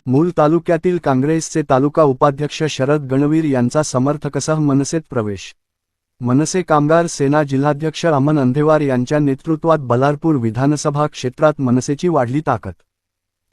मूल तालुक्यातील काँग्रेसचे तालुका उपाध्यक्ष शरद गणवीर यांचा समर्थकसह मनसेत प्रवेश। मनसे कामगार सेना जिल्हाध्यक्ष अमन अंधेवार यांच्या नेतृत्वात बल्लारपूर विधानसभा क्षेत्रात मनसेची वाढली ताकद।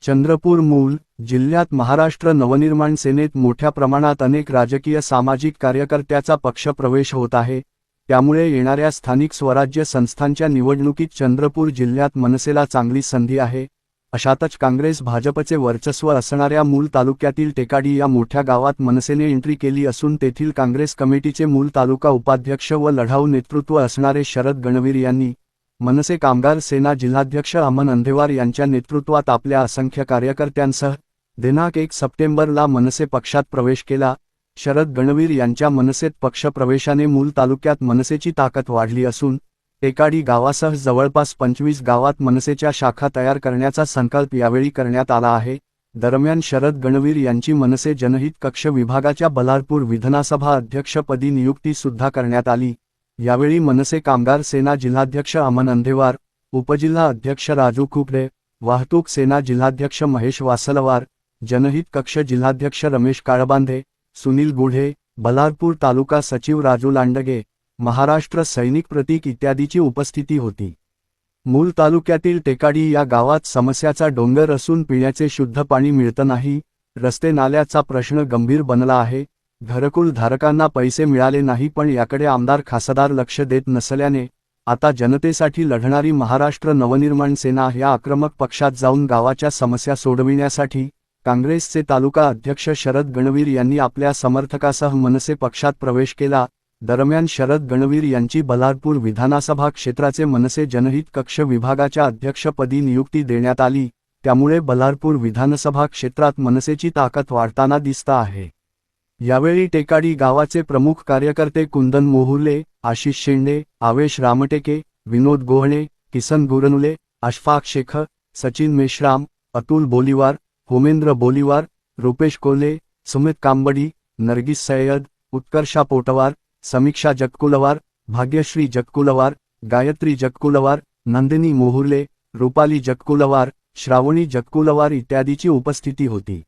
चंद्रपूर मूल जिल्ह्यात महाराष्ट्र नवनिर्माण सेनेत मोठ्या प्रमाणात अनेक राजकीय सामाजिक कार्यकर्त्याचा पक्ष प्रवेश होत आहे, त्यामुळे येणाऱ्या स्थानिक स्वराज्य संस्थांच्या निवडणुकीत चंद्रपूर जिल्ह्यात मनसेला चांगली संधी आहे। अशातच काँग्रेस भाजपचे वर्चस्व असणाऱ्या मूल तालुक्यातील टेकाडी या मोठ्या गावात मनसेने एंट्री केली असून तेथील काँग्रेस कमिटीचे मूल तालुका उपाध्यक्ष व लढाऊ नेतृत्व असणारे शरद गणवीर यांनी मनसे कामगार सेना जिल्हाध्यक्ष अमन अंधेवार यांच्या नेतृत्वात आपल्या असंख्य कार्यकर्त्यांसह दिनांक 1 सप्टेंबरला मनसे पक्षात प्रवेश केला। शरद गणवीर यांच्या मनसेत पक्षप्रवेशाने मूल तालुक्यात मनसेची ताकद वाढली असून टेकाडी गावासह जवळपास 25 गावात मनसेच्या शाखा तयार करण्याचा संकल्प यावेळी करण्यात आला आहे। दरम्यान शरद गणवीर यांची मनसे जनहित कक्ष विभागाच्या बल्लारपूर विधानसभा अध्यक्षपदी नियुक्ती सुद्धा करण्यात आली। यावेळी मनसे कामगार सेना जिल्हाध्यक्ष अमन अंधेवार, उपजिल्हा अध्यक्ष राजू खुपडे, वाहतूक सेना जिल्हाध्यक्ष महेश वासलवार, जनहित कक्ष जिल्हाध्यक्ष रमेश काळबांधे, सुनील गुढे, बल्लारपूर तालुका सचिव राजू लांडगे, महाराष्ट्र सैनिक प्रतीक इत्यादीची उपस्थिती होती। मूल तालुक्यातील टेकाडी या गावात समस्याचा डोंगर असून पिण्याचे शुद्ध पाणी मिळत नाही, रस्ते नाल्याचा प्रश्न गंभीर बनला आहे। घरकुल धारकांना पैसे मिळाले नाही, पण याकडे आमदार खासदार लक्ष देत नसल्याने आता जनतेसाठी लढणारी महाराष्ट्र नवनिर्माण सेना या आक्रमक पक्षात जाऊन गावाच्या समस्या सोडविण्यासाठी काँग्रेसचे तालुका अध्यक्ष शरद गणवीर यांनी आपल्या समर्थकासह मनसे पक्षात प्रवेश केला। दरम्यान शरद गणवीर यांची बल्लारपूर विधानसभा क्षेत्राचे मनसे जनहित कक्ष विभागाच्या अध्यक्षपदी नियुक्ती देण्यात आली, त्यामुळे बल्लारपूर विधानसभा क्षेत्रात मनसेची ताकद वाढताना दिसत आहे। यावेळी टेकाडी गावाचे प्रमुख कार्यकर्ते कुंदन मोहुर्ले, आशिष शेंडे, आवेश रामटेके, विनोद गोहणे, किसन गुरनुले, अशफाक शेख, सचिन मेश्राम, अतुल बोलीवार, होमेंद्र बोलीवार, रुपेश कोल्हे, सुमित कांबडी, नरगिस सय्यद, उत्कर्षा पोटवार, समीक्षा जगकुलवार, भाग्यश्री जगकुलवार, गायत्री जगकुलवार, नंदिनी मोहुर्ले, रूपाली जगकुलवार, श्रावणी जगकुलवार इत्यादीची उपस्थिती होती।